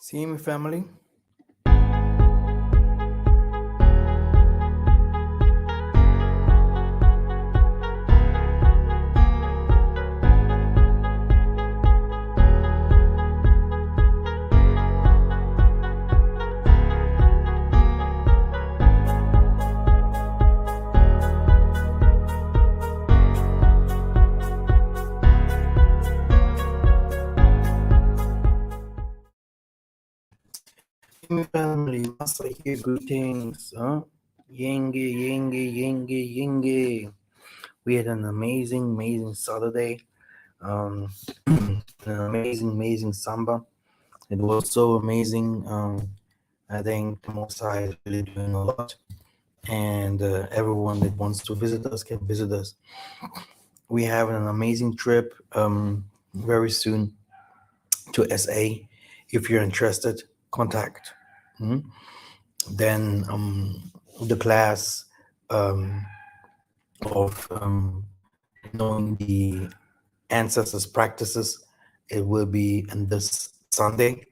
See me, family? See me, family? Massa here, greetings. Yenge, yenge, yenge, yenge. We had an amazing Saturday. An amazing samba. It was so amazing. I think the Most High is really doing a lot, and everyone that wants to visit us can visit us. We have an amazing trip very soon to SA. If you're interested, contact. Then the class of knowing the ancestors' practices, it will be on this Sunday,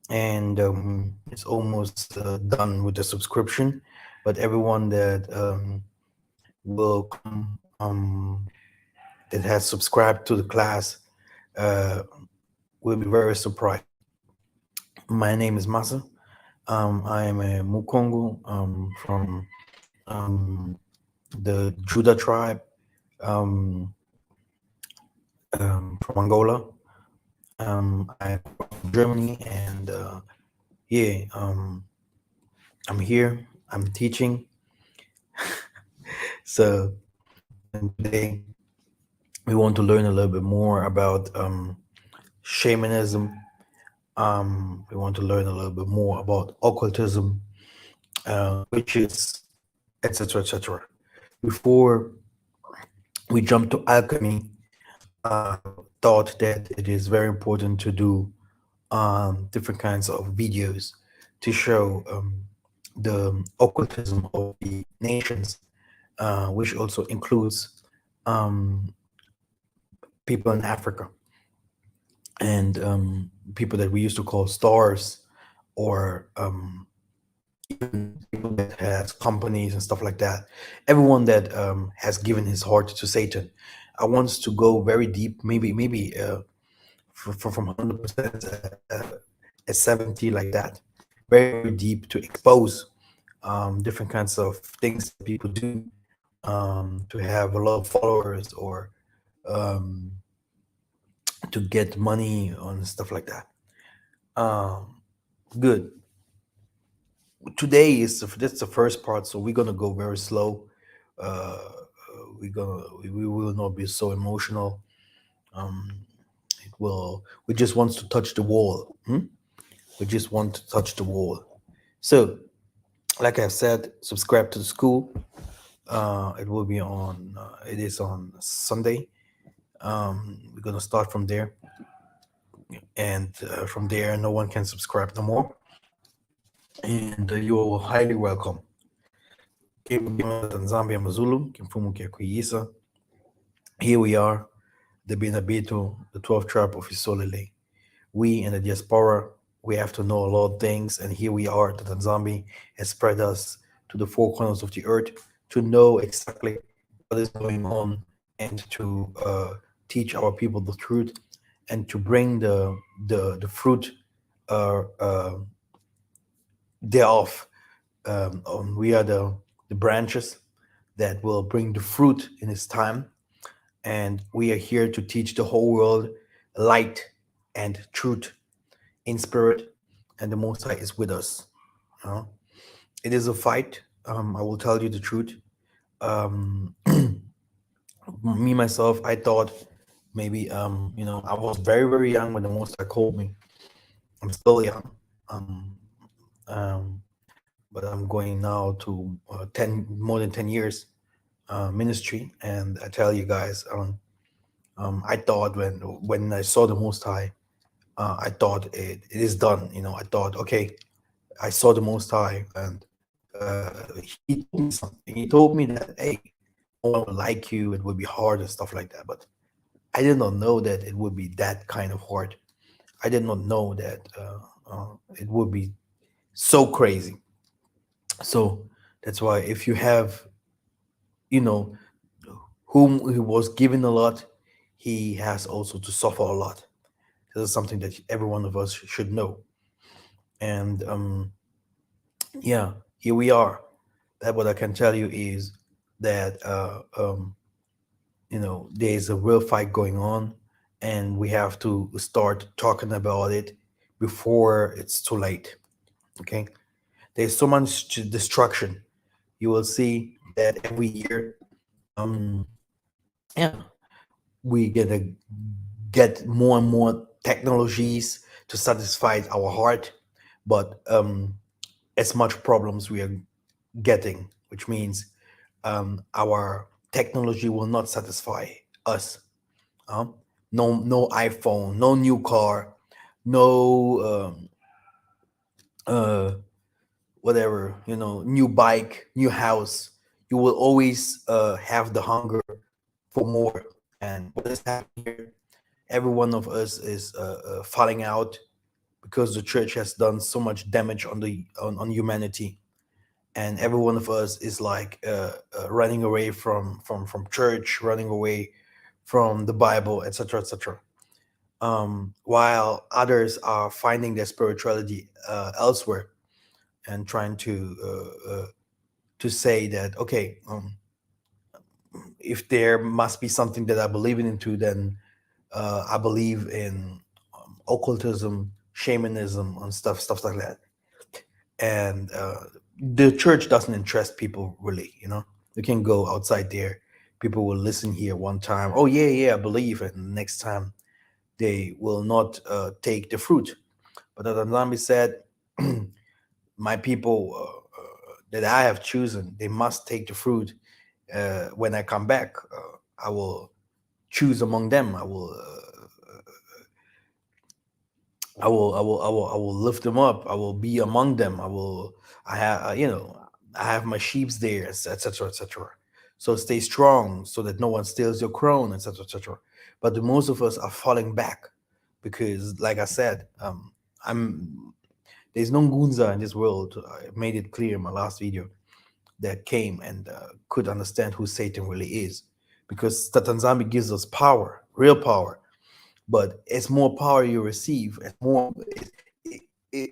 and it's almost done with the subscription. But everyone that will come that has subscribed to the class will be very surprised. My name is Massa. I am a Mukongo from the Judah tribe from Angola. I'm from Germany, and I'm here. I'm teaching. So, and today we want to learn a little bit more about shamanism. We want to learn a little bit more about occultism, witches, etc., etc. Before we jump to alchemy, thought that it is very important to do different kinds of videos to show the occultism of the nations, which also includes people in Africa and people that we used to call stars, or even people that has companies and stuff like that. Everyone that has given his heart to Satan. I want to go very deep, maybe from 100% at 70, like that, very deep, to expose different kinds of things that people do to have a lot of followers, or to get money on stuff like that. Good. Today that's the first part, so we're gonna go very slow. We will not be so emotional. We just want to touch the wall. We just want to touch the wall. So, like I've said, subscribe to the school. It will be on. It is on Sunday. We're gonna start from there, and from there, no one can subscribe no more. And you're highly welcome. Tanzania Mazulu, Kimfumu Kuyisa. Here we are, the Binabito, the 12th tribe of Isolele. We in the diaspora, we have to know a lot of things, and here we are. The Tanzania has spread us to the four corners of the earth to know exactly what is going on, and to teach our people the truth, and to bring the fruit thereof. We are the branches that will bring the fruit in its time, and we are here to teach the whole world light and truth in spirit, and the Most High is with us. It is a fight. I will tell you the truth. Me myself, I thought maybe I was very young when the Most High called me. I'm still young, but I'm going now to more than 10 years ministry, and I tell you guys, I thought when I saw the Most High, I thought it is done. I thought, okay, I saw the Most High, and he told me something. He told me that, hey, no one would like you, it would be hard and stuff like that. But I did not know that it would be that kind of hard. I did not know that it would be so crazy. So that's why if you have, you know, whom he was given a lot, he has also to suffer a lot. This is something that every one of us should know. And yeah, here we are. That what I can tell you is that there's a real fight going on, and we have to start talking about it before it's too late. Okay, there's so much destruction. You will see that every year, um, yeah, we gonna get more and more technologies to satisfy our heart, but as much problems we are getting, which means our technology will not satisfy us. Huh? No iPhone, no new car, no uh, whatever, new bike, new house. You will always have the hunger for more. And what is happening here? Every one of us is falling out because the church has done so much damage on humanity, and every one of us is like running away from church, running away from the Bible, etc., etc. While others are finding their spirituality elsewhere and trying to say that, okay, if there must be something that I believe into, then I believe in occultism, shamanism, and stuff like that. And the church doesn't interest people really. You can go outside there, people will listen here one time, oh yeah, yeah, I believe, and next time they will not take the fruit. But as Nami said, my people that I have chosen, they must take the fruit. When I come back, I will choose among them. I will lift them up. I will be among them. I have, I have my sheeps there, etc., etc. So stay strong, so that no one steals your crown, etc., etc. But the most of us are falling back because, like I said, I'm there's no Gunza in this world. I made it clear in my last video that came and could understand who Satan really is, because Tatanzami gives us power, real power. But as more power you receive, as more, it,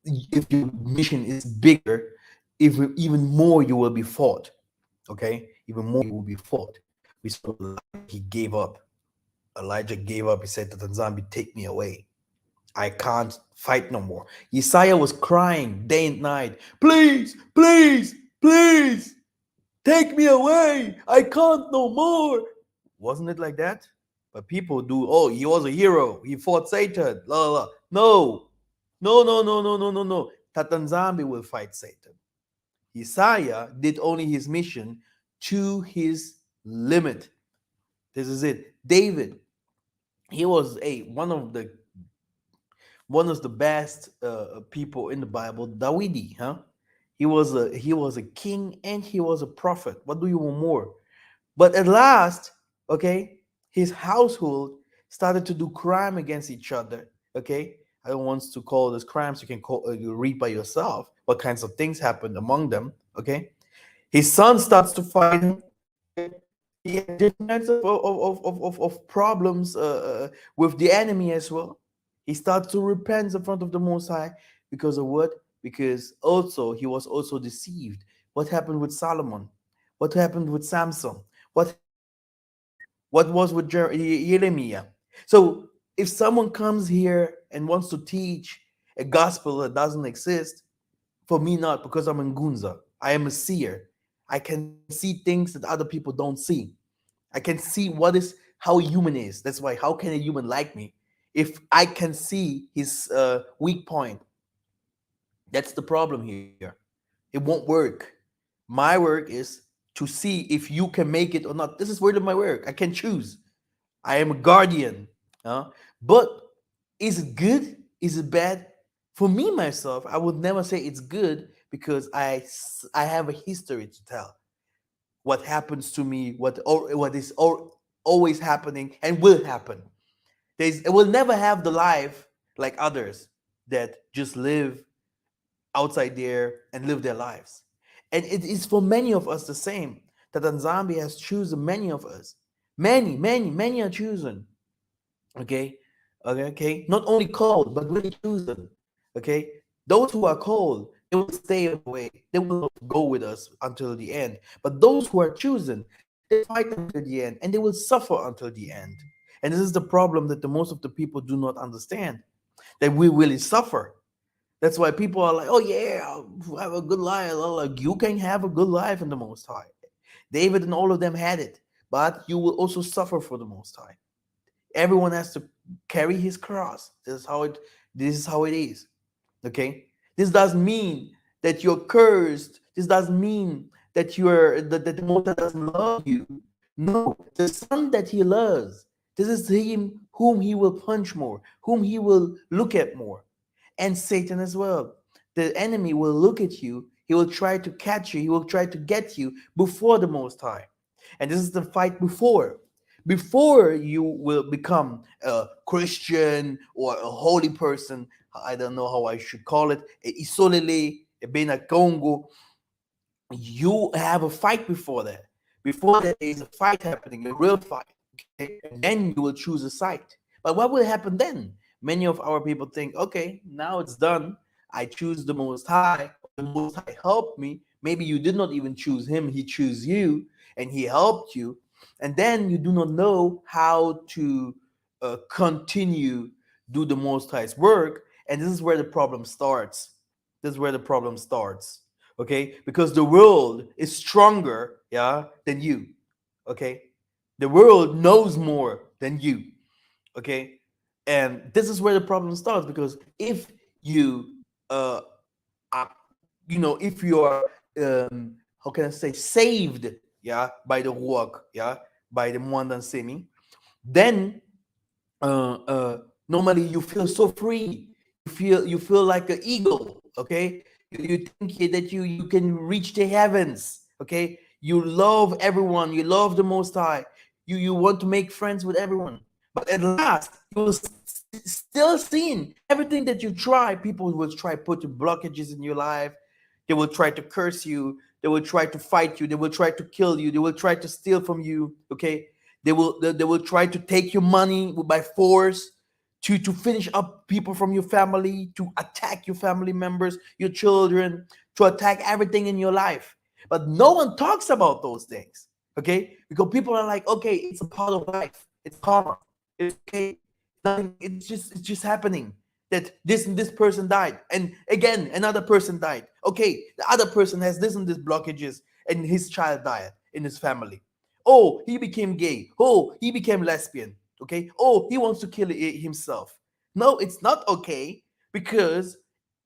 if your mission is bigger, if even more you will be fought. Okay, even more you will be fought. We saw he gave up. Elijah gave up. He said to Tanzambi, "Take me away. I can't fight no more." Isaiah was crying day and night, "Please, please, please, take me away. I can't no more." Wasn't it like that? But people do, oh, he was a hero. He fought Satan. La, la, la. No. No, no, no, no, no, no, no. Tatanzambi will fight Satan. Isaiah did only his mission to his limit. This is it. David, he was one of the best people in the Bible. Dawidi, huh? He was a king and he was a prophet. What do you want more? But at last, okay, his household started to do crime against each other. Okay, I don't want to call this crimes. You can you read by yourself what kinds of things happened among them. Okay, his son starts to fight him. Okay, he had different kinds of problems with the enemy as well. He starts to repent in front of the Most High because of what? Because also he was also deceived. What happened with Solomon? What happened with Samson? What was with Jeremiah? So if someone comes here and wants to teach a gospel that doesn't exist, for me not, because I'm in Gunza. I am a seer. I can see things that other people don't see. I can see how a human is. That's why how can a human like me if I can see his weak point? That's the problem here. It won't work. My work is to see if you can make it or not. This is really my work. I can choose. I am a guardian. But is it good? Is it bad? For me, myself, I would never say it's good because I have a history to tell. What happens to me, what is always happening and will happen. It will never have the life like others. that just live outside there and live their lives. And it is for many of us the same, that Nzambi has chosen many of us. Many are chosen. Okay. Okay. Not only called, but really chosen. Okay. Those who are called, they will stay on the way. They will not go with us until the end. But those who are chosen, they fight until the end and they will suffer until the end. And this is the problem that the most of the people do not understand, that we really suffer. That's why people are like, oh yeah, I'll have a good life. Like, you can have a good life in the Most High. David and all of them had it, but you will also suffer for the Most High. Everyone has to carry his cross. This is how it is. Okay. This doesn't mean that you're cursed. This doesn't mean that that the Most High doesn't love you. No, the son that he loves, this is him whom he will punch more, whom he will look at more. And Satan as well. The enemy will look at you, he will try to catch you, he will try to get you before the Most High. And this is the fight before you will become a Christian or a holy person. I don't know how I should call it, a isolele, a bena Congo. You have a fight before that. Before that, there is a fight happening, a real fight. Okay? And then you will choose a side. But what will happen then? Many of our people think, okay, now it's done. I choose the Most High. The Most High helped me. Maybe you did not even choose him. He chose you and he helped you. And then you do not know how to continue do the Most High's work. And this is where the problem starts. This is where the problem starts. Okay, because the world is stronger, yeah, than you. Okay, the world knows more than you. Okay, and this is where the problem starts, because if you are, if you are, how can I say, saved, yeah, by the ruach, yeah, by the Mwandan Semi, then normally you feel so free. You feel like an eagle. Okay, you think that you can reach the heavens. Okay, you love everyone, you love the Most High, you want to make friends with everyone. But at last you will still see everything that you try. People will try put blockages in your life. They will try to curse you, they will try to fight you, they will try to kill you, they will try to steal from you. Okay, they will try to take your money by force, to finish up people from your family, to attack your family members, your children, to attack everything in your life. But no one talks about those things. Okay, because people are like, okay, it's a part of life, it's karma, it's okay, it's nothing, it's just happening, that this and this person died, and again another person died. Okay, the other person has this and this blockages, and his child died in his family. Oh, he became gay. Oh, he became lesbian. Okay. Oh, he wants to kill himself. No, it's not okay, because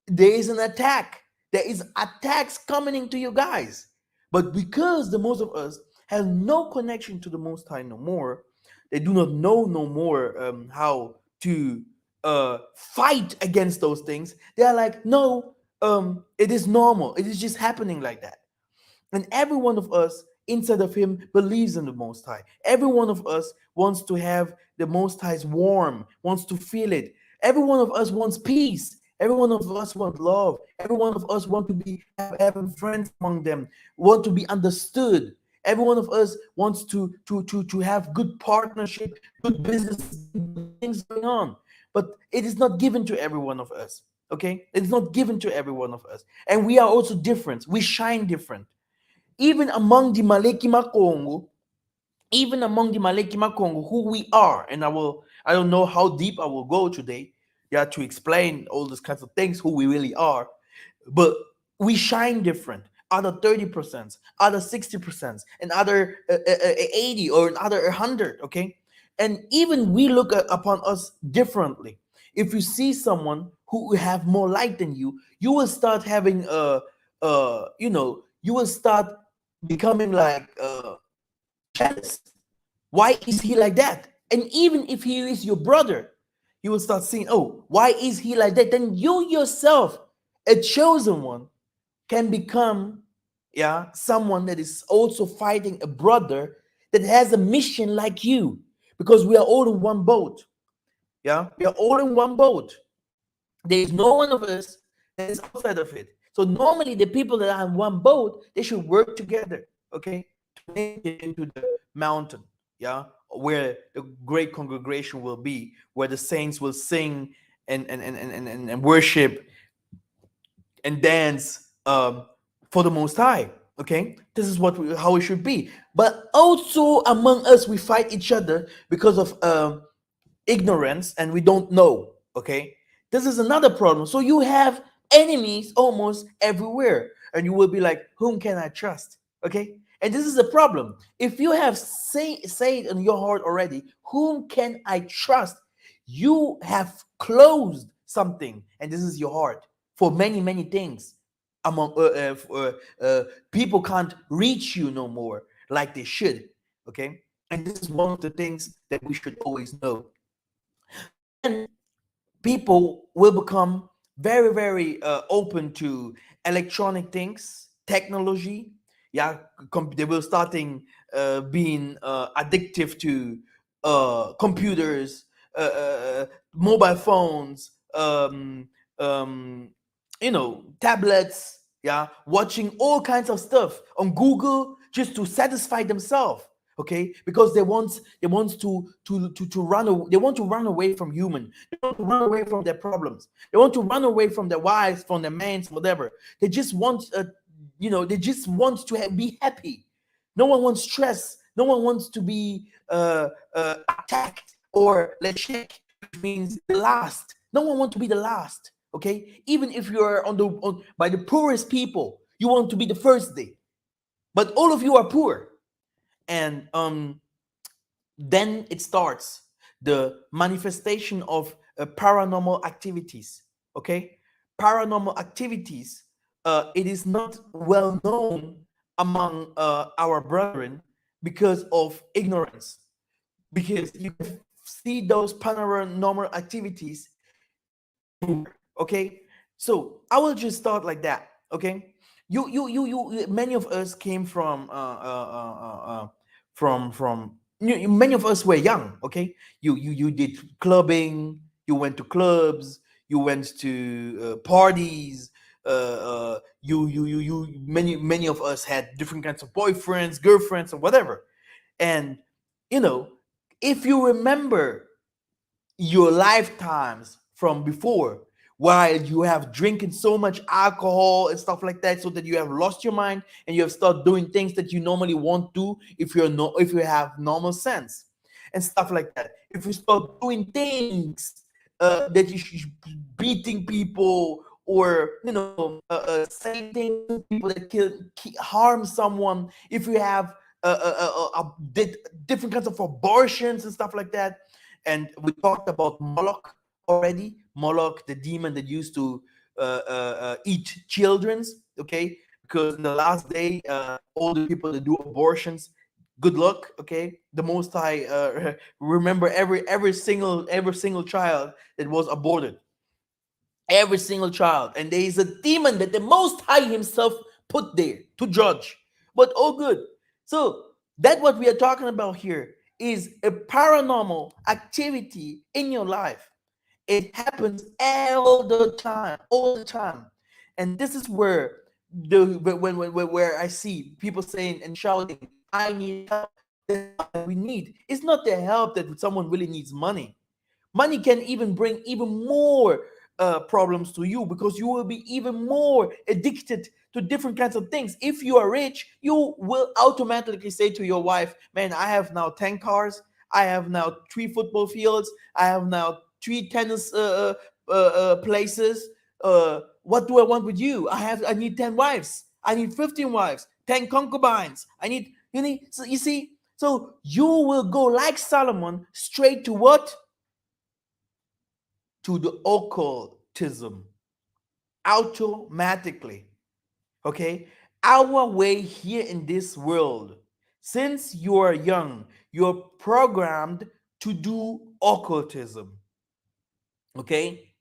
there is an attack. There is attacks coming into you guys. But because the most of us have no connection to the Most High no more, they do not know no more how to fight against those things. They are like, no, it is normal. It is just happening like that. And every one of us inside of him believes in the Most High. Every one of us wants to have the Most High's warm, wants to feel it. Every one of us wants peace. Every one of us wants love. Every one of us want to be having friends among them, want to be understood. Every one of us wants to have good partnership, good business, good things going on. But it is not given to every one of us. Okay, it's not given to every one of us, and we are also different. We shine different. Even among the Malekima Congo, who we are, and I don't know how deep I will go today, yeah, to explain all these kinds of things, who we really are, but we shine different. Other 30%, other 60%, and other 80, or another 100. Okay, and even we look upon us differently. If you see someone who have more light than you will start having you will start becoming like jealous. Why is he like that? And even if he is your brother, you will start seeing, oh, why is he like that? Then you yourself, a chosen one, can become, yeah, someone that is also fighting a brother that has a mission like you, because we are all in one boat. Yeah, we are all in one boat. There's no one of us that is outside of it. So normally the people that are on one boat, they should work together, okay, to make it into the mountain, yeah, where the great congregation will be, where the saints will sing and worship and dance for the Most High. Okay, this is how it should be. But also among us, we fight each other because of ignorance, and we don't know. Okay, this is another problem. So you have enemies almost everywhere, and you will be like, whom can I trust? Okay, and this is a problem. If you have say it in your heart already, whom can I trust? You have closed something, and this is your heart for many things. Among people can't reach you no more like they should. Okay, and this is one of the things that we should always know. Then people will become very open to electronic things, technology. Yeah, they will starting being addictive to computers, mobile phones, um, tablets. Yeah, watching all kinds of stuff on Google just to satisfy themselves. Okay, because they want to run away. They want to run away from human. They want to run away from their problems. They want to run away from their wives, from their mans, whatever. They just want they just want to be happy. No one wants stress. No one wants to be attacked or leshek, which means the last. No one wants to be the last. Okay, even if you're by the poorest people, you want to be the first day. But all of you are poor, and then it starts the manifestation of paranormal activities. Okay, paranormal activities. It is not well known among our brethren because of ignorance. Because you can see those paranormal activities everywhere. Okay, so I will just start like that. Okay, many of us came many of us were young. Okay, you did clubbing, you went to clubs, you went to parties. Many of us had different kinds of boyfriends, girlfriends, or whatever. And you know, if you remember your lifetimes from before, while you have drinking so much alcohol and stuff like that, so that you have lost your mind and you have started doing things that you normally won't do if you have normal sense and stuff like that. If you start doing things that you should beating people, or saying things to people that harm someone, if you have did different kinds of abortions and stuff like that. And we talked about Moloch already. Moloch, the demon that used to eat children's. Okay, because in the last day, all the people that do abortions, good luck. Okay, the Most High remember every single child that was aborted, every single child, and there is a demon that the Most High Himself put there to judge. But all good. So that what we are talking about here is a paranormal activity in your life. It happens all the time, and this is where where I see people saying and shouting, "I need help." The help that we need is not the help that someone really needs money. Money can even bring even more problems to you, because you will be even more addicted to different kinds of things. If you are rich, you will automatically say to your wife, man, I have now 10 cars, I have now 3 football fields, I have now 3 tennis places. What do I want with you? I need 10 wives, I need 15 wives, 10 concubines, I need, so you see, so you will go like Solomon straight to what? To the occultism automatically. Okay, our way here in this world, since you are young, you're programmed to do occultism. Okay,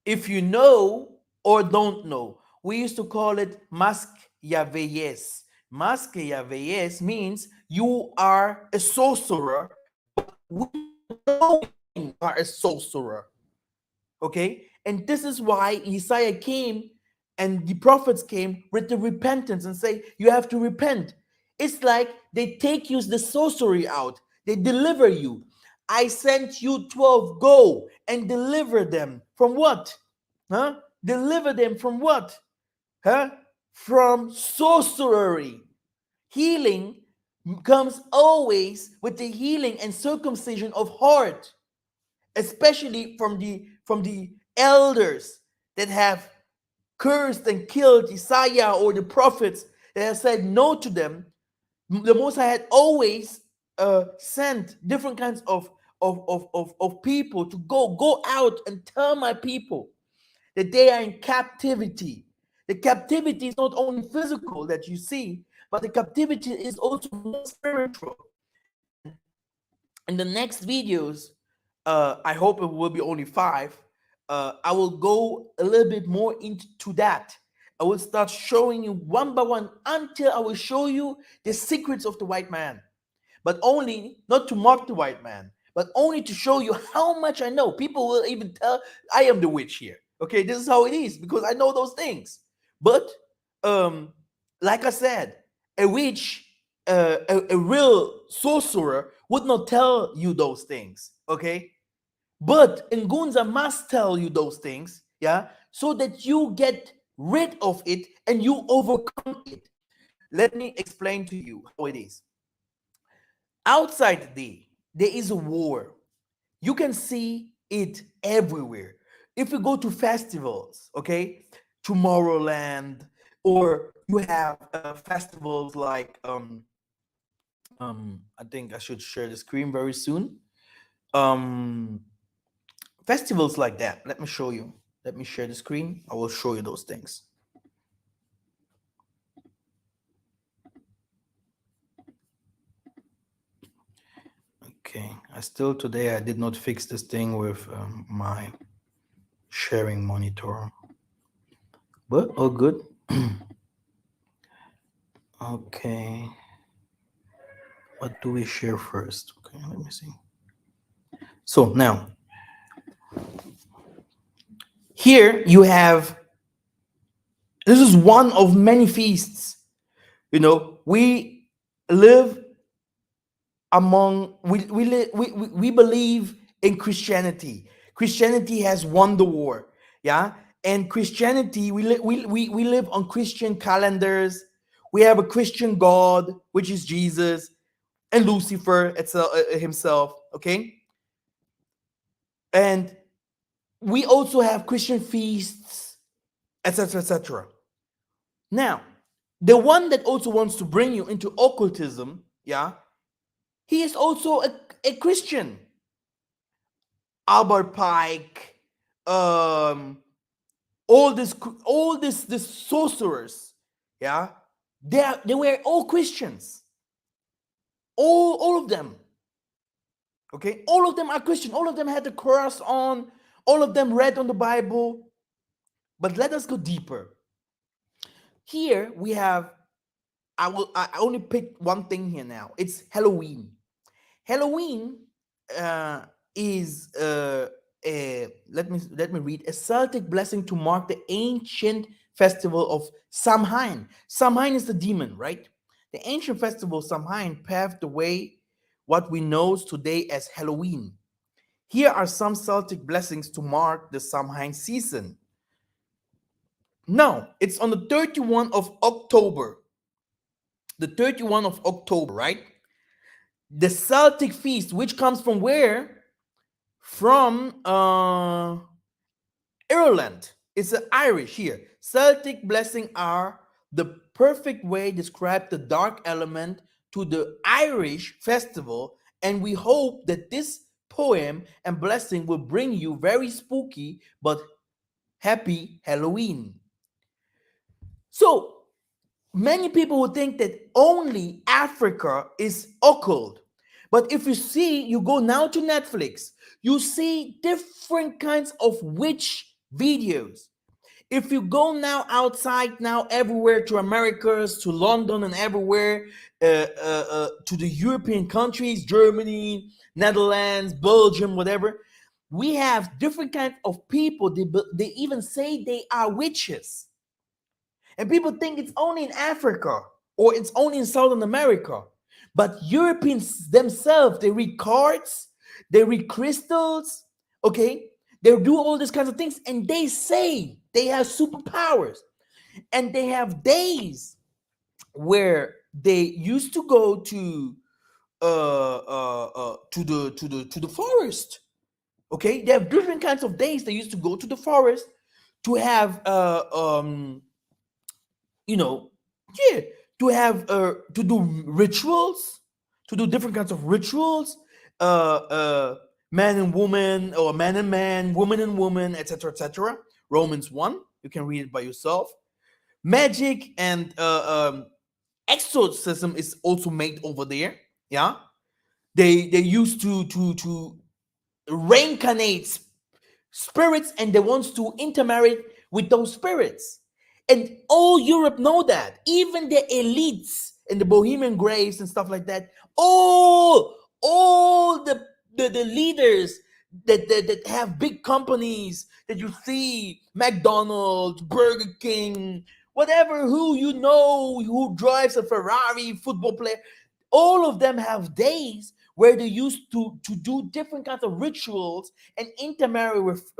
if you know or don't know, we used to call it mask yaveyes. Mask yaveyes means you are a sorcerer, but we know you are a sorcerer. Okay, And this is why Isaiah came and the prophets came with the repentance and say, you have to repent. It's like they take you the sorcery out. They deliver you. I sent you 12. Go and deliver them from what? Huh? Deliver them from what? Huh? From sorcery. Healing comes always with the healing and circumcision of heart, especially from the elders that have cursed and killed Isaiah or the prophets that have said no to them. The Most High had always sent different kinds of people to go out and tell my people that they are in captivity. The captivity is not only physical that you see, but the captivity is also more spiritual. And in the next videos, I hope it will be only 5. I will go a little bit more into that. I will start showing you one by one until I will show you the secrets of the white man, but only not to mock the white man, but only to show you how much I know. People will even tell I am the witch here. Okay, this is how it is because I know those things. But like I said, a witch, a real sorcerer would not tell you those things. Okay, but Ngunza must tell you those things, yeah, so that you get rid of it and you overcome it. Let me explain to you how it is. Outside there is a war. You can see it everywhere. If you go to festivals, okay, Tomorrowland, or you have festivals like I think I should share the screen very soon. Festivals like that. Let me show you. Let me share the screen. I will show you those things. Okay, today I did not fix this thing with my sharing monitor, but all good. Okay, what do we share first? Okay, let me see. So now, here you have, this is one of many feasts. You know, we live among, we believe in Christianity. Christianity has won the war, yeah? And Christianity, we live on Christian calendars. We have a Christian God, which is Jesus, and Lucifer itself, himself, okay? And we also have Christian feasts, etc., etc. Now, the one that also wants to bring you into occultism, yeah, he is also a Christian. Albert Pike, all this sorcerers, yeah, they were all Christians. All of them. Okay, all of them are Christian. All of them had the cross on. All of them read on the Bible. But let us go deeper. Here we have, I only picked one thing here now. It's Halloween. Halloween is let me read, a Celtic blessing to mark the ancient festival of Samhain. Samhain is the demon, right? The ancient festival of Samhain paved the way what we know today as Halloween. Here are some Celtic blessings to mark the Samhain season. Now, it's on the 31 of October. The 31 of October, right? The Celtic Feast, which comes from where? From Ireland. It's an Irish here. Celtic blessing are the perfect way describe the dark element to the Irish festival, and we hope that this poem and blessing will bring you very spooky but happy Halloween. So many people would think that only Africa is occult. But if you see, you go now to Netflix, you see different kinds of witch videos. If you go now outside, now everywhere, to Americas, to London and everywhere, to the European countries, Germany, Netherlands, Belgium, whatever, We have different kinds of people. They even say they are witches. And people think it's only in Africa or it's only in Southern America. But Europeans themselves, they read cards, they read crystals, okay? They do all these kinds of things, and they say they have superpowers. And they have days where they used to go to the forest. Okay, they have different kinds of days. They used to go to the forest to have you know, yeah, to do rituals, to do different kinds of rituals, man and woman, or man and man, woman and woman, etc., etc. Romans 1, you can read it by yourself. Magic and exorcism is also made over there. Yeah, they used to reincarnate spirits, and they want to intermarry with those spirits. And all Europe know that. Even the elites and the Bohemian Graves and stuff like that, all the leaders that have big companies that you see, McDonald's, Burger King, whatever, who you know, who drives a Ferrari, football player, all of them have days where they used to do different kinds of rituals and intermarry with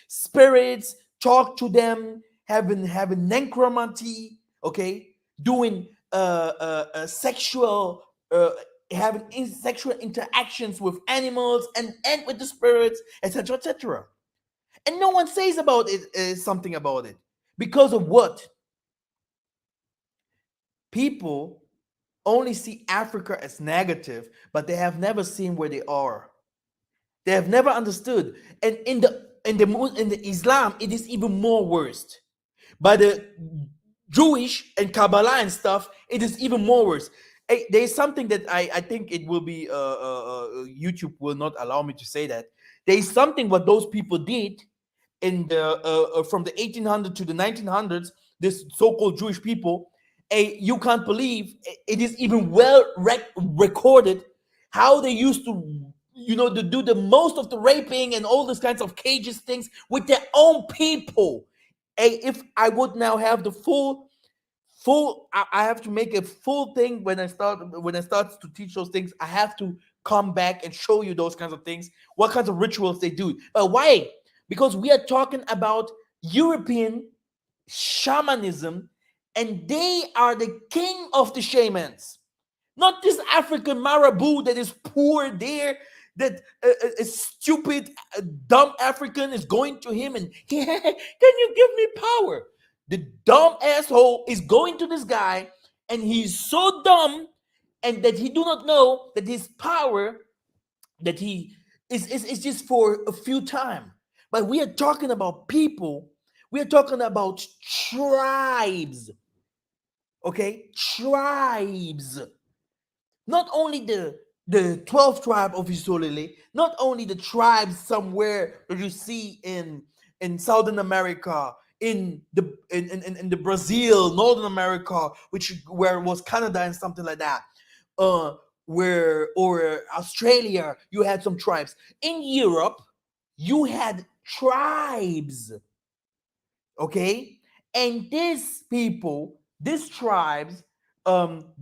spirits, talk to them, having necromancy, okay, doing sexual having sexual interactions with animals and with the spirits, etc., etc. And no one says about it something about it because of what people only see Africa as negative, but they have never seen where they are. They have never understood. And in the Islam, it is even more worst. By the Jewish and Kabbalah and stuff, it is even more worse. There is something that I think it will be YouTube will not allow me to say that. There is something what those people did in the from the 1800s to the 1900s. This so-called Jewish people, you can't believe it is even well recorded how they used to, to do the most of the raping and all these kinds of cages things with their own people. If I would now have the I have to make a full thing when I start to teach those things. I have to come back and show you those kinds of things, what kinds of rituals they do. But why? Because we are talking about European shamanism, and they are the king of the shamans, not this African marabou that is poor there, that a stupid, dumb African is going to him and, can you give me power? The dumb asshole is going to this guy, and he's so dumb, and that he do not know that his power, that he is just for a few time. But we are talking about people. We are talking about tribes. Okay, tribes. Not only the 12th tribe of Isolele, not only the tribes somewhere that you see in Southern America, in the Brazil, Northern America, which where was Canada and something like that. Where or Australia, you had some tribes. In Europe, you had tribes. Okay, and these people, these tribes,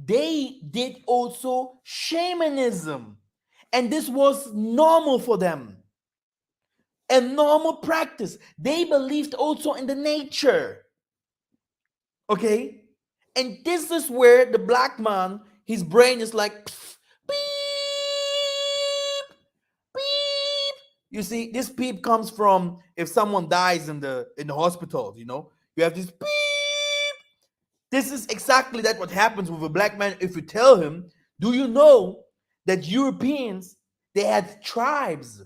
they did also shamanism, and this was normal for them, a normal practice. They believed also in the nature. Okay, and this is where the black man, his brain is like, "Pff, beep, beep." You see, this beep comes from if someone dies in the hospital. You have this beep. This is exactly that what happens with a black man if you tell him, do you know that Europeans, they had tribes,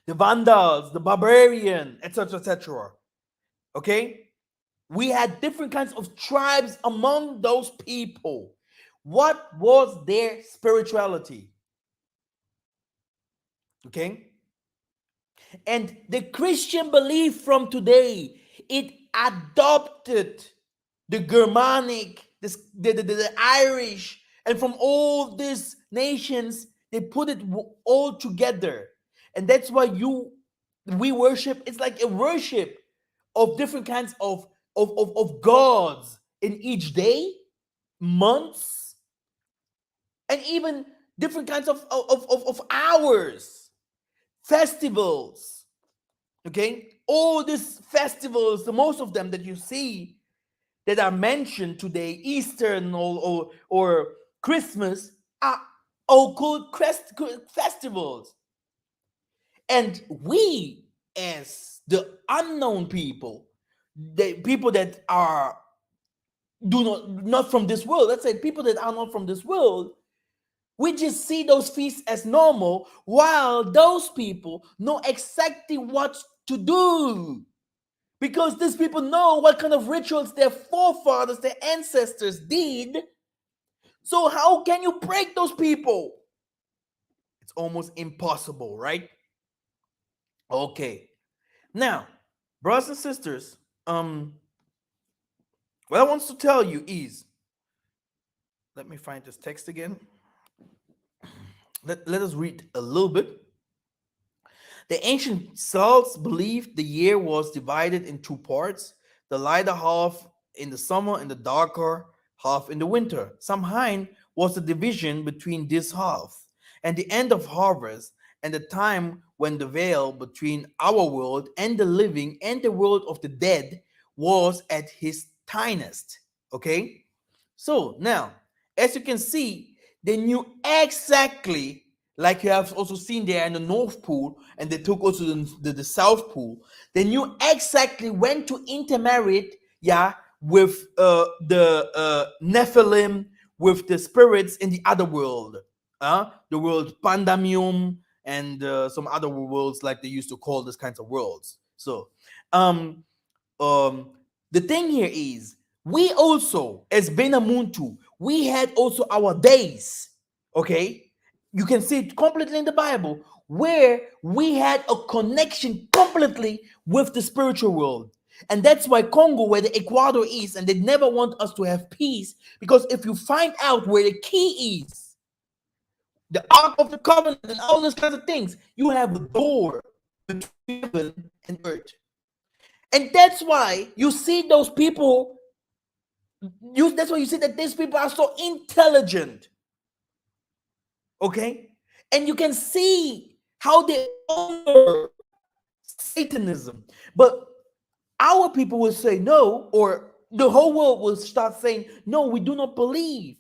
the Vandals, the barbarian, etc., etc. Okay, we had different kinds of tribes among those people. What was their spirituality? Okay, and the Christian belief from today, it adopted the Germanic, the Irish, and from all these nations, They put it all together, and that's why we worship. It's like a worship of different kinds of gods in each day, months, and even different kinds of hours, festivals. Okay, all these festivals, the most of them that you see that are mentioned today, Easter or Christmas, are all called festivals. And we, as the unknown people, the people that are do not from this world, let's say people that are not from this world, we just see those feasts as normal, while those people know exactly what to do. Because these people know what kind of rituals their forefathers, their ancestors did. So how can you break those people? It's almost impossible, right? Okay. Now, brothers and sisters, what I want to tell you is, let me find this text again. Let us read a little bit. The ancient Celts believed the year was divided in two parts, the lighter half in the summer and the darker half in the winter. Samhain was the division between this half, and the end of harvest, and the time when the veil between our world and the living and the world of the dead was at his tiniest. Okay? So now, as you can see, they knew exactly, like you have also seen there in the North Pole, and they took also the South Pole. They knew exactly when to intermarry it, yeah, with the Nephilim, with the spirits in the other world, the world Pandemium, and some other worlds like they used to call these kinds of worlds. So, um, um the thing here is, we also, as Benamuntu, we had also our days. Okay, you can see it completely in the Bible, where we had a connection completely with the spiritual world. And that's why Congo, where the Ecuador is, and they never want us to have peace, because if you find out where the key is, the Ark of the Covenant and all those kinds of things, you have a door between heaven and earth. And that's why you see those people, that's why you see that these people are so intelligent. Okay? And you can see how they honor Satanism. But our people will say no, or the whole world will start saying, no, we do not believe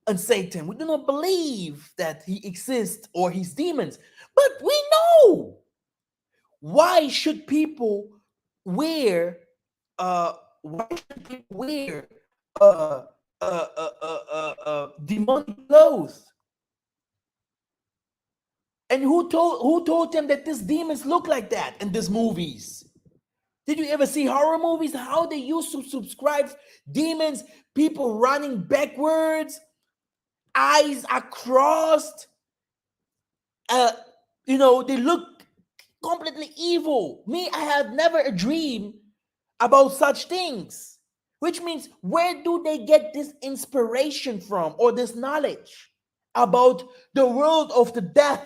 in Satan. We do not believe that he exists or he's demons. But we know. Why should people wear why should people wear uh demonic clothes? And who told them that these demons look like that in these movies? Did you ever see horror movies? How they used to subscribe demons, people running backwards, eyes are crossed, uh they look completely evil. Me, I have never a dream about such things, which means, where do they get this inspiration from, or this knowledge about the world of the death,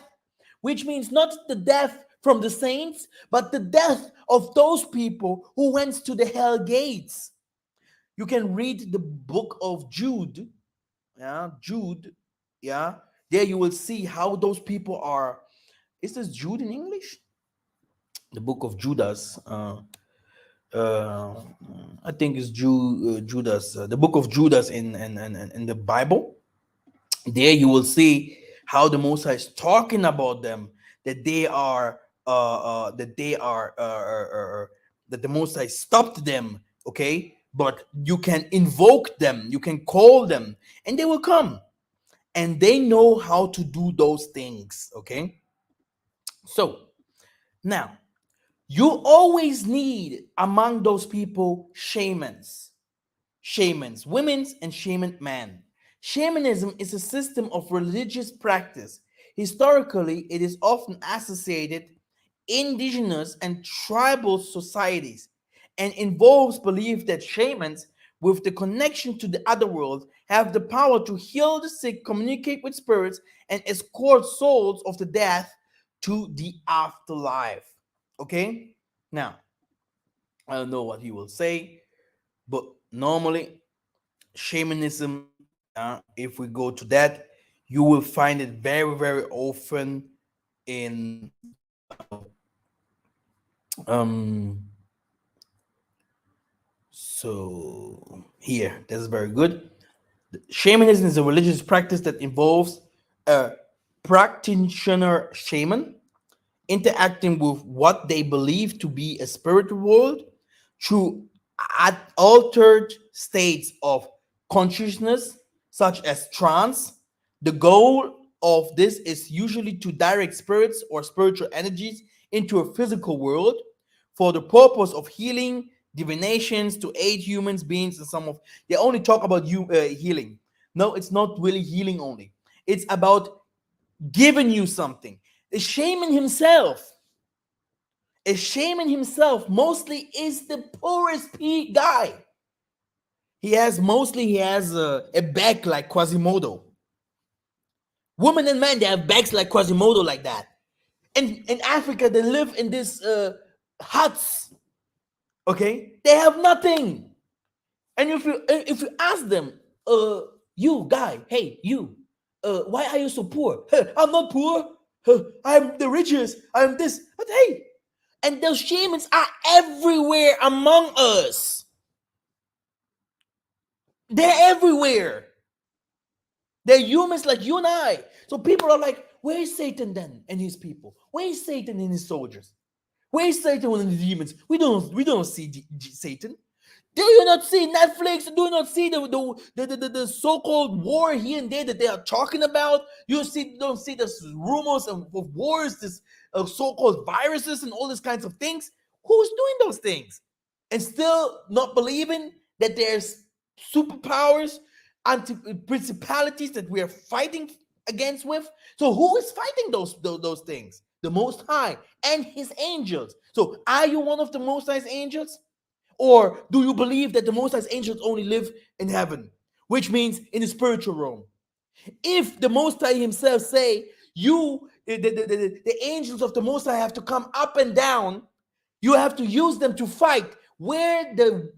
which means not the death from the saints, but the death of those people who went to the hell gates. You can read the book of Jude. Yeah, Jude. Yeah, there you will see how those people are. Is this Jude in English? The book of Judas. Uh, I think it's Judas, the book of Judas in the Bible. There you will see how the Most High is talking about them, that they are that they are that the Most High stopped them. Okay, but you can invoke them, you can call them, and they will come, and they know how to do those things. Okay, so now you always need among those people shamans, women's and shaman men. Shamanism is a system of religious practice. Historically, it is often associated indigenous and tribal societies and involves belief that shamans with the connection to the other world have the power to heal the sick, communicate with spirits, and escort souls of the death to the afterlife. Okay? Now, I don't know what he will say, but normally, shamanism, if we go to that, you will find it very, very often in um so here, that's very good. Shamanism is a religious practice that involves a practitioner shaman interacting with what they believe to be a spiritual world through altered states of consciousness, such as trance. The goal of this is usually to direct spirits or spiritual energies into a physical world for the purpose of healing, divinations to aid humans beings, and some of they only talk about you healing. No, it's not really healing only. It's about giving you something. The shaman himself, a shaman himself mostly is the poorest guy. He has a back like Quasimodo. Women and men, they have backs like Quasimodo, like that. And in Africa, they live in these huts. Okay, they have nothing. And if you ask them, you guy, hey you, why are you so poor? Hey, I'm not poor. I'm the richest. I'm this. But hey, and those shamans are everywhere among us. They're everywhere. They're humans like you and I. So people are like, where is Satan then and his people? Where is Satan and his soldiers? Where is Satan and the demons? We don't see Satan. Do you not see Netflix? Do you not see the so-called war here and there that they are talking about? Don't see the rumors of wars, this so-called viruses and all these kinds of things? Who's doing those things? And still not believing that there's superpowers, anti principalities that we are fighting against with. So who is fighting those things? The Most High and His angels. So are you one of the Most High's angels? Or do you believe that the Most High's angels only live in heaven, which means in the spiritual realm? If the Most High Himself say the angels of the Most High have to come up and down, you have to use them to fight. Wear the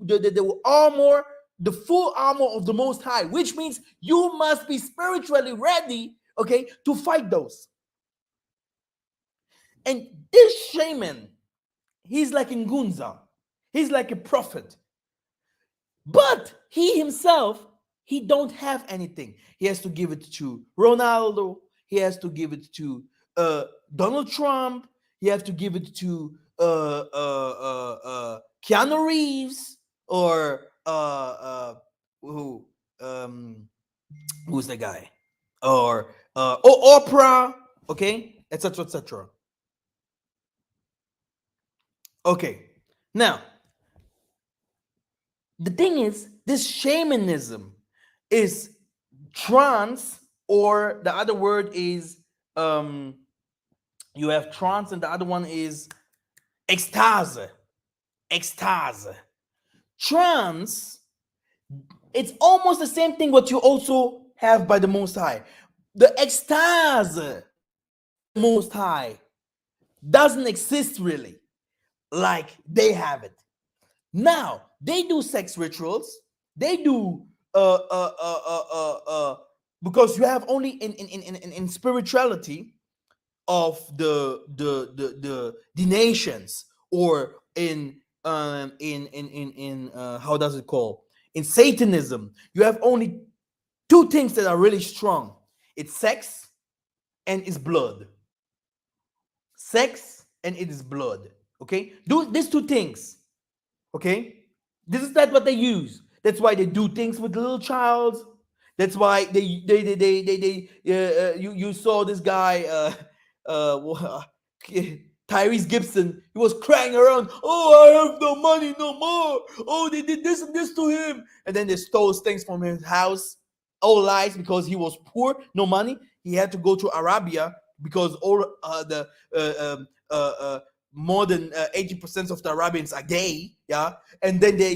armor, the full armor of the Most High, which means you must be spiritually ready, okay, to fight those. And this shaman, he's like Ngunza. He's like a prophet. But he himself, he don't have anything. He has to give it to Ronaldo. He has to give it to Donald Trump. He has to give it to Keanu Reeves or who who's the guy, or Oprah, okay, etc., etc. Okay, now the thing is, this shamanism is trance, or the other word is you have trance, and the other one is ecstasy. Ecstasy. Trance, it's almost the same thing what you also have by the Most High. The ecstasy of the Most High doesn't exist really like they have it. Now, they do sex rituals. They do because you have only in spirituality of the nations, or in how does it call, in Satanism, you have only two things that are really strong. It's sex and it's blood. Sex and it is blood. Okay, do these two things. Okay, this is that what they use. That's why they do things with little child. That's why you saw this guy Tyrese Gibson. He was crying around, oh, I have no money no more. Oh, they did this and this to him, and then they stole things from his house. All lies, because he was poor, no money. He had to go to Arabia because all more than 80% of the Arabians are gay, yeah, and then they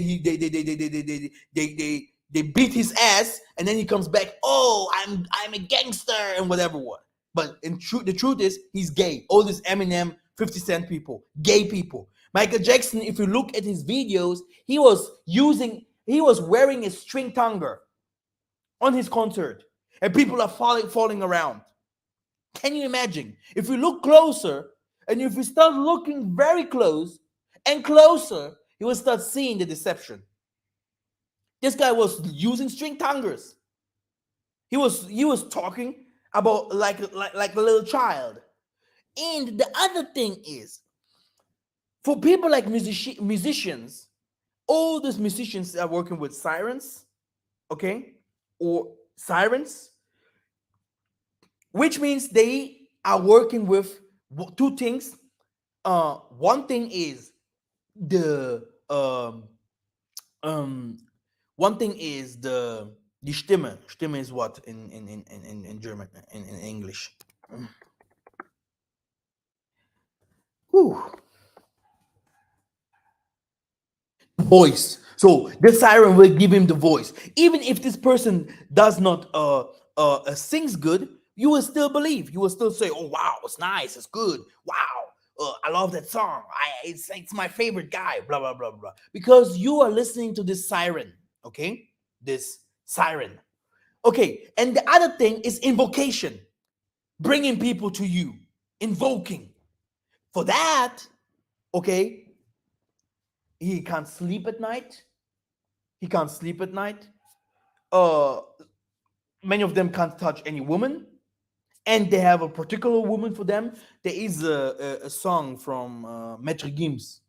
beat his ass, and then he comes back, oh, I'm a gangster and whatever what. But the truth is he's gay. All these Eminem, 50 Cent people, gay people. Michael Jackson, if you look at his videos, he was wearing a string tonger on his concert, and people are falling around. Can you imagine? If we look closer, and if we start looking very close and closer, you will start seeing the deception. This guy was using string tongers. He was talking about like a little child. And the other thing is, for people like musicians, all these musicians are working with sirens, okay, or sirens, which means they are working with two things. One thing is the one thing is the Stimme. Stimme is what in German, in English. Whew. Voice. So the siren will give him the voice. Even if this person does not sings good, you will still believe. You will still say, "Oh wow, it's nice, it's good. Wow, I love that song. It's my favorite guy." Blah blah blah blah. Because you are listening to this siren. Okay, this siren. Okay, and the other thing is invocation, bringing people to you, invoking. For that, okay, he can't sleep at night. He can't sleep at night. Many of them can't touch any woman, and they have a particular woman for them. There is a song from Maître Gims.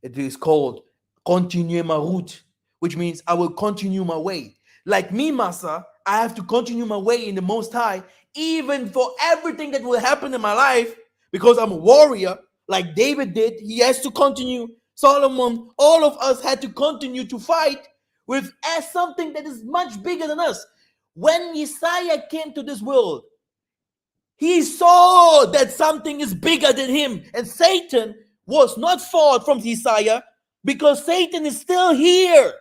It is called "Continuer ma route," which means I will continue my way. Like me, Massa, I have to continue my way in the Most High, even for everything that will happen in my life, because I'm a warrior. Like David did, he has to continue. Solomon, all of us had to continue to fight with as something that is much bigger than us. When Messiah came to this world, he saw that something is bigger than him, and Satan was not fought from Messiah because Satan is still here.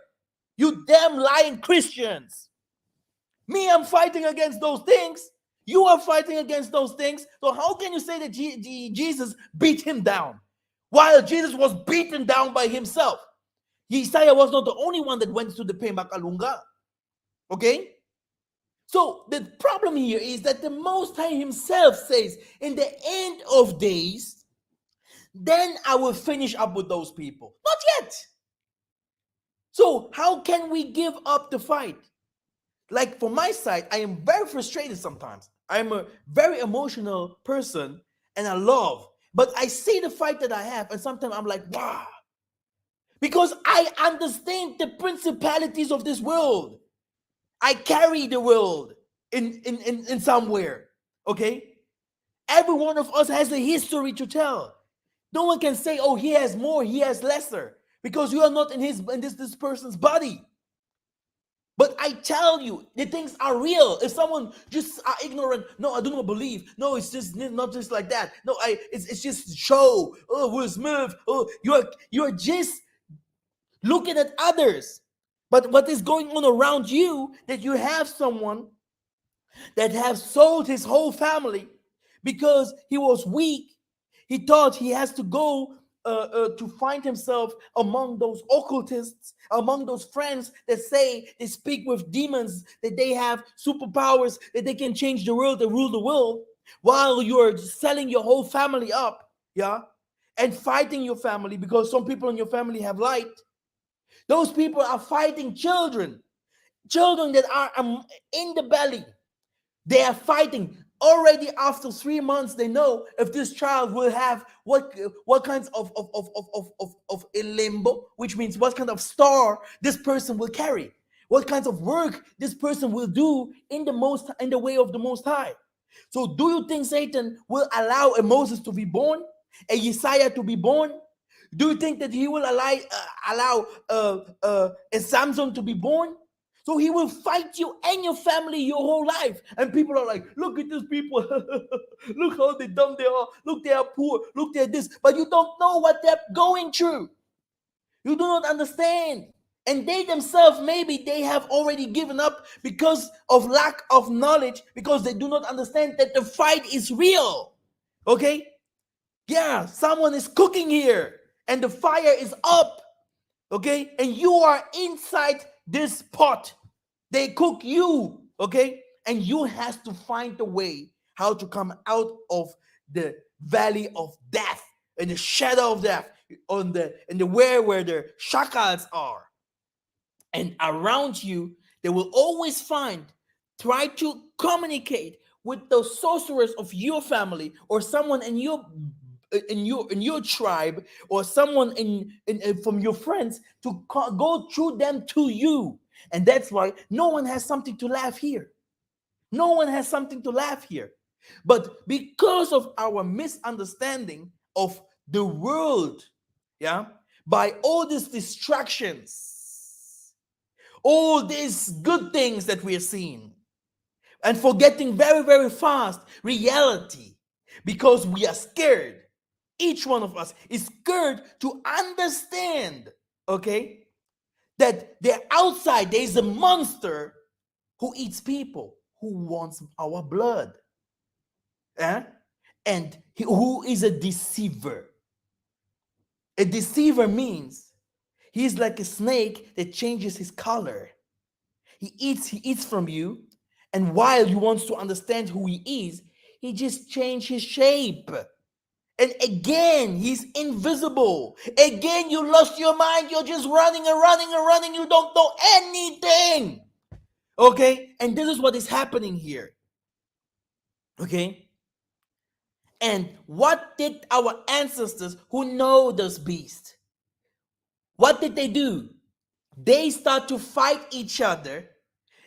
You damn lying Christians. Me, I'm fighting against those things. You are fighting against those things. So how can you say that Jesus beat him down while Jesus was beaten down by himself? Isaiah was not the only one that went to the Pemakalunga. Okay? So the problem here is that the Most High himself says, in the end of days, then I will finish up with those people. Not yet. So how can we give up the fight? Like for my side, I am very frustrated sometimes. I'm a very emotional person and I love, but I see the fight that I have and sometimes I'm like, wow. Because I understand the principalities of this world. I carry the world in somewhere, okay? Every one of us has a history to tell. No one can say, oh, he has more, he has lesser, because you are not in this person's body. But I tell you, the things are real. If someone just are ignorant, no, I do not believe. No, it's just not just like that. No, it's just show. Oh, Will Smith. Oh, you're just looking at others. But what is going on around you, that you have someone that has sold his whole family because he was weak. He thought he has to go to find himself among those occultists, among those friends that say they speak with demons, that they have superpowers, that they can change the world and rule the world, while you're selling your whole family up, yeah, and fighting your family because some people in your family have light. Those people are fighting children that are in the belly. They are fighting. Already after 3 months, they know if this child will have what kinds of a limbo, which means what kind of star this person will carry, what kinds of work this person will do in the way of the Most High. So, do you think Satan will allow a Moses to be born, a Isaiah to be born? Do you think that he will allow a Samson to be born? So he will fight you and your family your whole life. And people are like, look at these people. Look how they dumb they are. Look, they are poor. Look, they're this. But you don't know what they're going through. You do not understand. And they themselves, maybe they have already given up because of lack of knowledge, because they do not understand that the fight is real. Okay? Yeah, someone is cooking here and the fire is up. Okay? And you are inside this pot. They cook you. Okay? And you have to find a way how to come out of the valley of death and the shadow of death on the in the where the shakals are. And around you, they will always find, try to communicate with the sorcerers of your family, or someone in your tribe, or someone from your friends, to go through them to you. And that's why no one has something to laugh here. No one has something to laugh here. But because of our misunderstanding of the world, yeah, by all these distractions, all these good things that we are seeing, and forgetting very, very fast reality, because we are scared. Each one of us is scared to understand, okay, that there outside there is a monster who eats people, who wants our blood, eh? And who is a deceiver. A deceiver means he's like a snake that changes his color. He eats from you, and while you want to understand who he is, he just changed his shape. And again, he's invisible. Again, you lost your mind. You're just running and running and running. You don't know anything. Okay? And this is what is happening here. Okay? And what did our ancestors who know this beast, what did they do? They start to fight each other,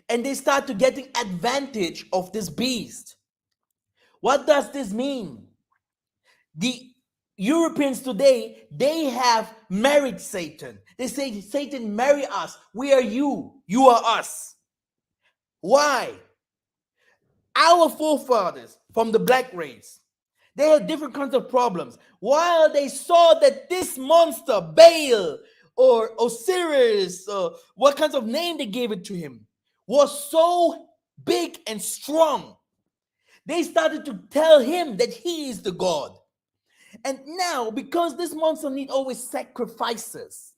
and they start to getting advantage of this beast. What does this mean? The Europeans today, they have married Satan. They say, Satan, marry us. We are you. You are us. Why? Our forefathers from the black race, they had different kinds of problems. While they saw that this monster, Baal or Osiris, what kinds of name they gave it to him, was so big and strong, they started to tell him that he is the God. And now, because this monster needs always sacrifices,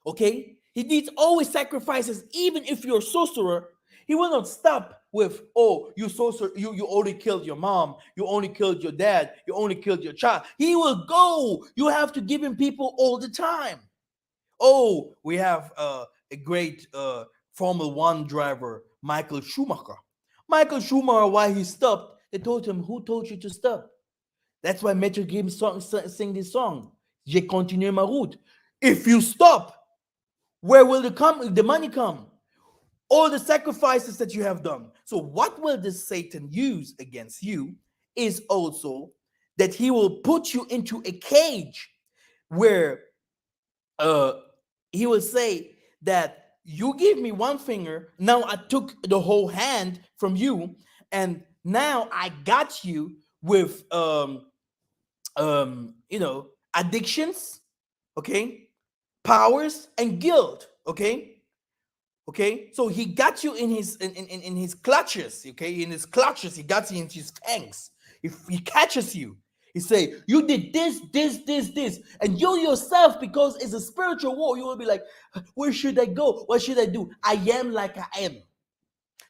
okay? He needs always sacrifices. Even if you're a sorcerer, he will not stop with, oh, you sorcerer, you only killed your mom, you only killed your dad, you only killed your child. He will go. You have to give him people all the time. Oh, we have a great Formula One driver, Michael Schumacher. Michael Schumacher, why he stopped, they told him, who told you to stop? That's why Metro Games sing this song. J'ai continué ma route. If you stop, where will the money come? All the sacrifices that you have done. So what will this Satan use against you is also that he will put you into a cage where he will say that you give me one finger, now I took the whole hand from you, and now I got you with addictions, okay, powers and guilt, okay. So he got you in his clutches, okay, in his clutches. He got you in his fangs. If he catches you, he say, you did this, and you yourself, because it's a spiritual war, you will be like, where should I go? What should I do? I am like I am.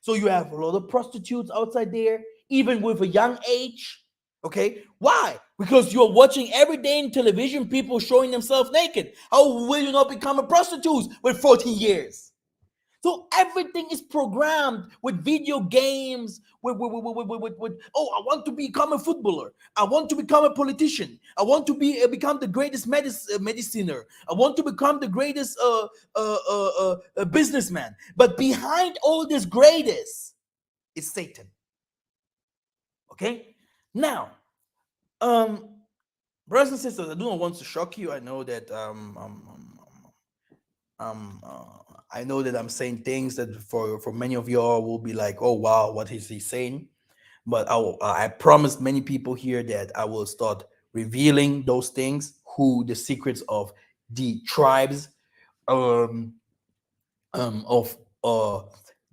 So you have a lot of prostitutes outside there, even with a young age. Okay, why? Because you're watching every day in television people showing themselves naked. How will you not become a prostitute with 14 years? So everything is programmed with video games, oh, I want to become a footballer. I want to become a politician. I want to become the greatest mediciner. I want to become the greatest businessman. But behind all this greatest is Satan. Okay? Now, brothers and sisters, I do not want to shock you. I know that I know that I'm saying things that for many of y'all will be like, oh wow, what is he saying? But I promised many people here that I will start revealing those things, who the secrets of the tribes, um, of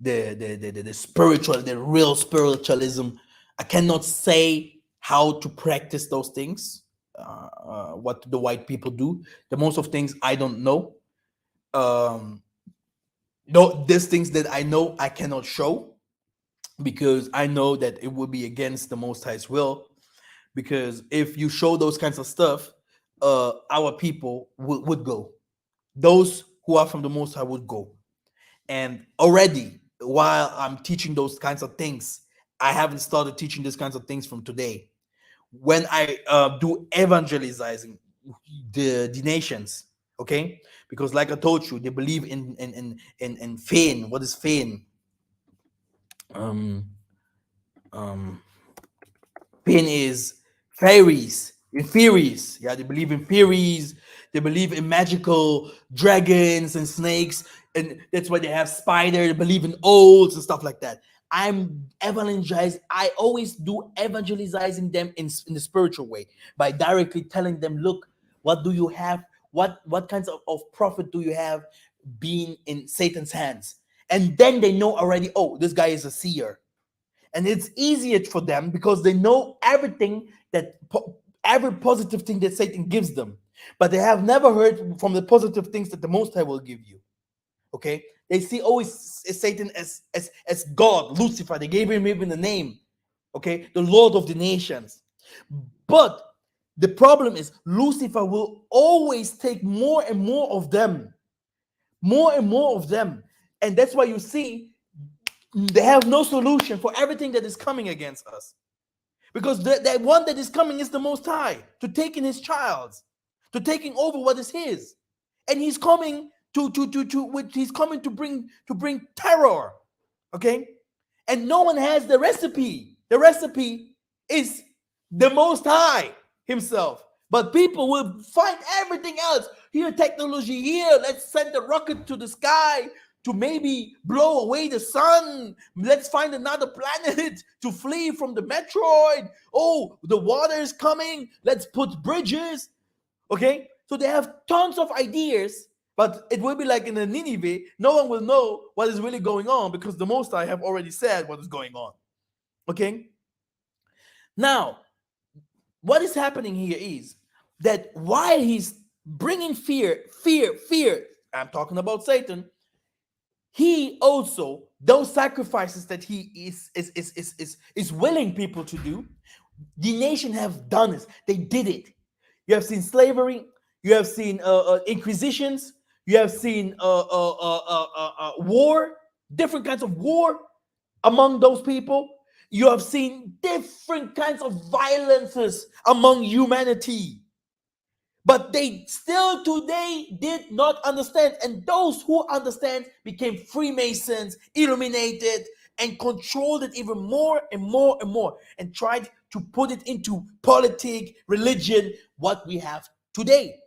the spiritual, the real spiritualism. I cannot say how to practice those things, what the white people do. The most of things I don't know. Um, no, there's things that I know I cannot show, because I know that it would be against the Most High's will. Because if you show those kinds of stuff, our people would go. Those who are from the Most High would go. And already, while I'm teaching those kinds of things, I haven't started teaching these kinds of things from today. When I do evangelizing the nations, okay? Because like I told you, they believe in Fain. What is Fain? Um, um, Pain is fairies and fairies. Yeah, they believe in fairies. They believe in magical dragons and snakes, and that's why they have spider. They believe in owls and stuff like that. I'm evangelizing. I always do evangelizing them in the spiritual way, by directly telling them, look, what do you have? What kinds of profit do you have being in Satan's hands? And then they know already, oh, this guy is a seer. And it's easier for them because they know everything every positive thing that Satan gives them, but they have never heard from the positive things that the Most High will give you. Okay, they see always Satan as God, Lucifer. They gave him even the name. Okay, the Lord of the nations. But the problem is Lucifer will always take more and more of them, more and more of them, and that's why you see they have no solution for everything that is coming against us. Because the one that is coming is the Most High, to taking his child, to taking over what is his. And he's coming he's coming to bring terror. Okay? And no one has the recipe. The recipe is the Most High himself. But people will find everything else. Here, technology, here, let's send a rocket to the sky to maybe blow away the sun. Let's find another planet to flee from the Metroid. Oh, the water is coming. Let's put bridges. Okay? So they have tons of ideas, but it will be like in the Nineveh. No one will know what is really going on because the Most High have already said what is going on. Okay? Now, what is happening here is that while he's bringing fear, I'm talking about Satan, he also, those sacrifices that he is willing people to do, the nation have done it. They did it. You have seen slavery. You have seen inquisitions. You have seen war, different kinds of war among those people. You have seen different kinds of violences among humanity. But they still today did not understand. And those who understand became Freemasons, illuminated, and controlled it even more and more and more, and tried to put it into politics, religion, what we have today.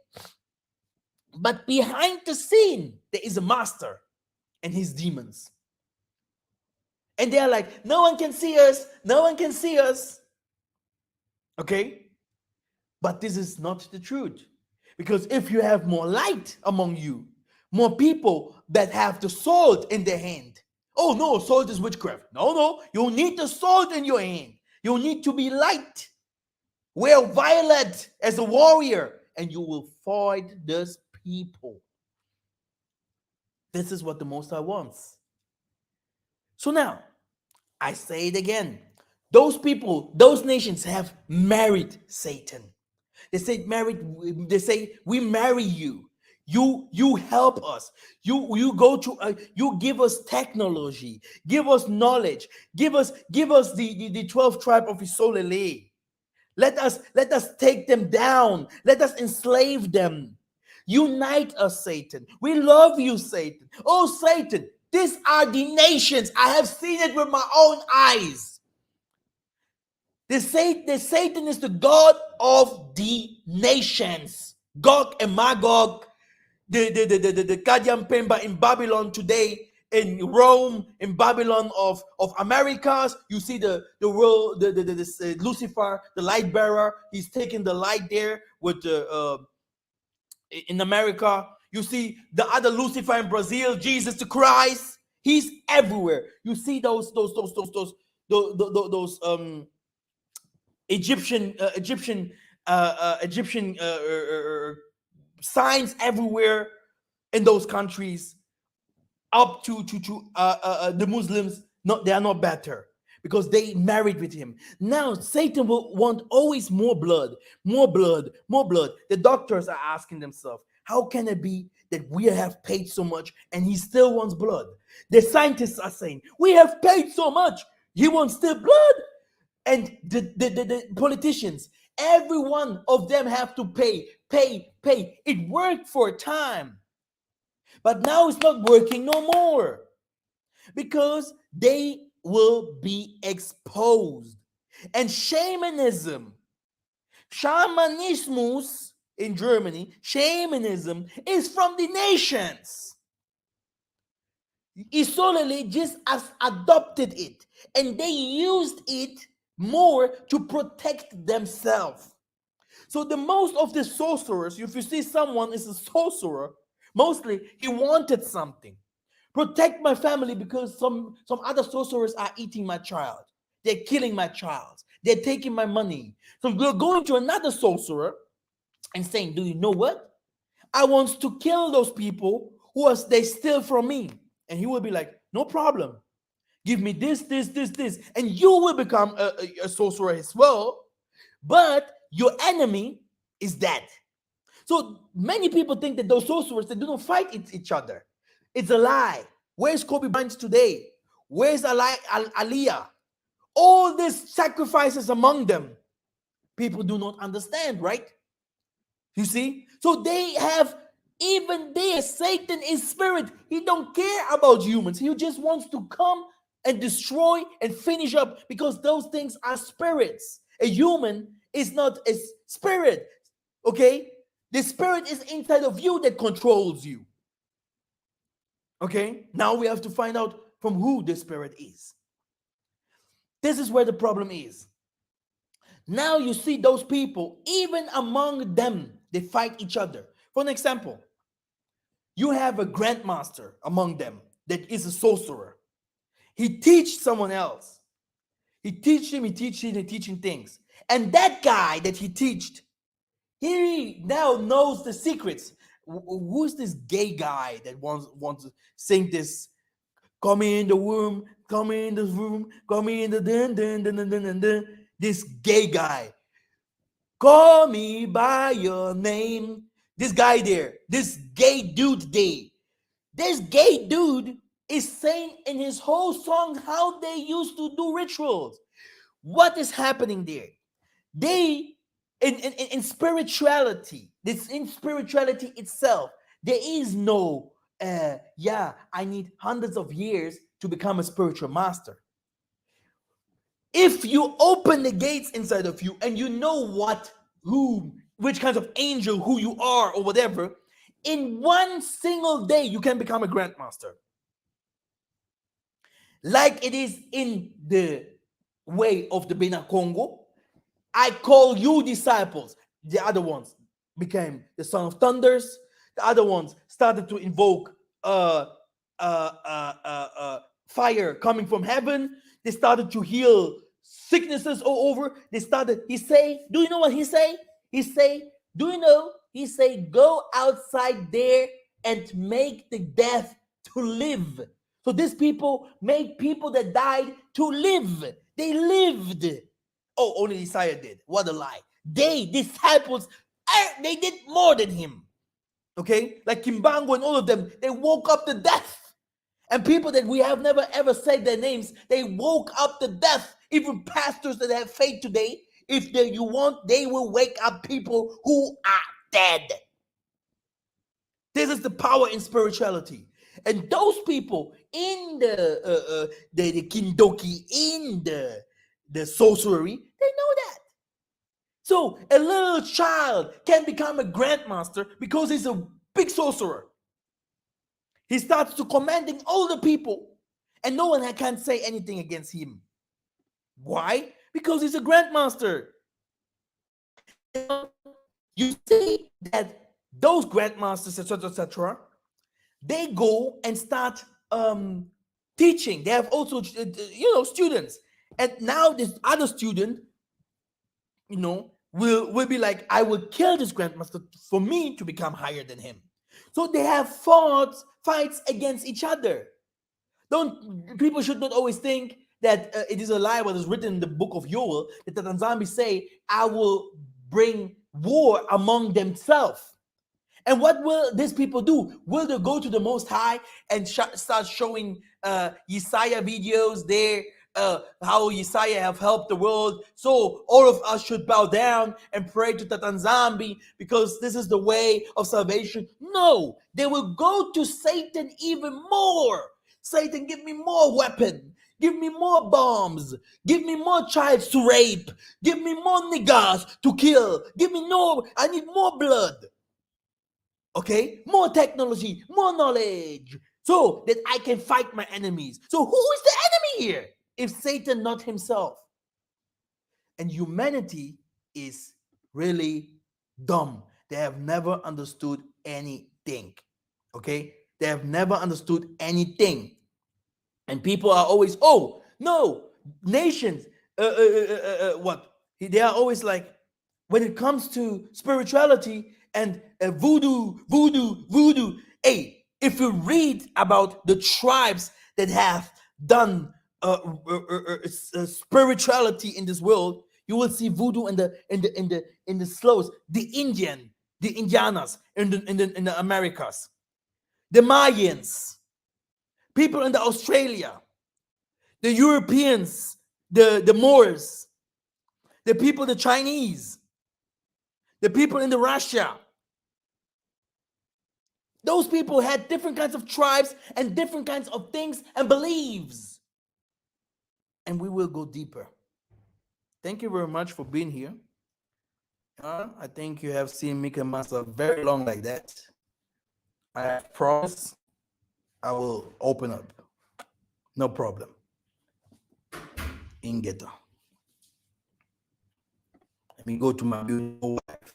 But behind the scene, there is a master and his demons. And they are like, no one can see us. No one can see us. Okay? But this is not the truth. Because if you have more light among you, more people that have the sword in their hand. Oh no, sword is witchcraft. No, you need the sword in your hand. You need to be light. Wear violet as a warrior, and you will fight these people. This is what the Most High wants. So now, I say it again. Those people, those nations have married Satan. They say we marry you. You help us. You go to you give us technology, give us knowledge, give us the 12 tribe of Isolele. Let us take them down. Let us enslave them. Unite us, Satan. We love you, Satan. Oh, Satan, these are the nations. I have seen it with my own eyes. The Satan is the God of the nations. Gog and Magog, the Kadian Pemba in Babylon today, in Rome, in Babylon of Americas. You see the world, Lucifer, the light bearer. He's taking the light there with the in America. You see the other Lucifer in Brazil, Jesus the Christ. He's everywhere. You see those Egyptian signs everywhere in those countries, up to the Muslims. Not, they are not better because they married with him. Now Satan will want always more blood, more blood, more blood. The doctors are asking themselves, how can it be that we have paid so much and he still wants blood? The scientists are saying, we have paid so much, he wants still blood. And the politicians, every one of them have to pay. It worked for a time, but now it's not working no more because they will be exposed. And shamanismus in Germany, shamanism is from the nations. Isolally just as adopted it, and they used it more to protect themselves. So the most of the sorcerers, if you see someone is a sorcerer, mostly he wanted something. Protect my family because some other sorcerers are eating my child. They're killing my child. They're taking my money. So we're going to another sorcerer and saying, do you know what? I want to kill those people they steal from me. And he will be like, no problem. Give me this. And you will become a sorcerer as well. But your enemy is dead. So many people think that those sorcerers, they do not fight each other. It's a lie. Where's Kobe Bryant today? Where's Aliyah? All these sacrifices among them, people do not understand, right? You see? So they have, even there, Satan is spirit. He don't care about humans. He just wants to come and destroy and finish up because those things are spirits. A human is not a spirit, okay? The spirit is inside of you that controls you. Okay? Now we have to find out from who the spirit is. This is where the problem is. Now you see those people, even among them, they fight each other. For an example, you have a grandmaster among them that is a sorcerer. He teaches someone else. He teaching things. And that guy that he taught, he now knows the secrets. Who's this gay guy that wants to sing this? Come in the room, come in the room, come in the dun. This gay guy. Call me by your name. This guy there, this gay dude there. This gay dude is saying in his whole song how they used to do rituals. What is happening there? They, in spirituality, in spirituality itself, there is no, I need hundreds of years to become a spiritual master. If you open the gates inside of you and you know which kinds of angel, who you are or whatever, in one single day, you can become a grandmaster. Like it is in the way of the Bena Congo. I call you disciples. The other ones became the son of thunders. The other ones started to invoke fire coming from heaven. They started to heal sicknesses all over. He say, do you know what he say? He say, do you know? He say, go outside there and make the death to live. So these people made people that died to live. They lived. Oh, only Isaiah did. What a lie. Disciples, they did more than him. Okay? Like Kimbango and all of them, they woke up to death. And people that we have never ever said their names, they woke up to death. Even pastors that have faith today, if you want, they will wake up people who are dead. This is the power in spirituality. And those people in the kindoki, in the sorcery, they know that. So a little child can become a grandmaster because he's a big sorcerer. He starts to commanding all the people, and no one can say anything against him. Why? Because he's a grandmaster. You see that those grandmasters, etc., they go and start teaching. They have also, students, and now this other student, will be like, I will kill this grandmaster for me to become higher than him. So they have fights against each other. People should not always think that it is a lie what is written in the book of Joel, that the Tanzambis say, I will bring war among themselves. And what will these people do? Will they go to the Most High and start showing Yesaya videos there, how Yesaya have helped the world, so all of us should bow down and pray to the Tanzambi because this is the way of salvation? No, they will go to Satan even more. Satan, give me more weapon. Give me more bombs. Give me more childs to rape. Give me more niggas to kill. Give me I need more blood. Okay, more technology, more knowledge, so that I can fight my enemies. So who is the enemy here if Satan not himself? And humanity is really dumb. They have never understood anything. Okay, they have never understood anything. And people are always, oh no, nations, what? They are always like, when it comes to spirituality and voodoo. Hey, if you read about the tribes that have done spirituality in this world, you will see voodoo in the slows. The Indianas in the Americas, the Mayans, people in the Australia, the Europeans, the Moors, the people, the Chinese, the people in the Russia. Those people had different kinds of tribes and different kinds of things and beliefs. And we will go deeper. Thank you very much for being here. I think you have seen Mikhael Massa very long like that. I have promised I will open up. No problem. In ghetto. Let me go to my beautiful wife.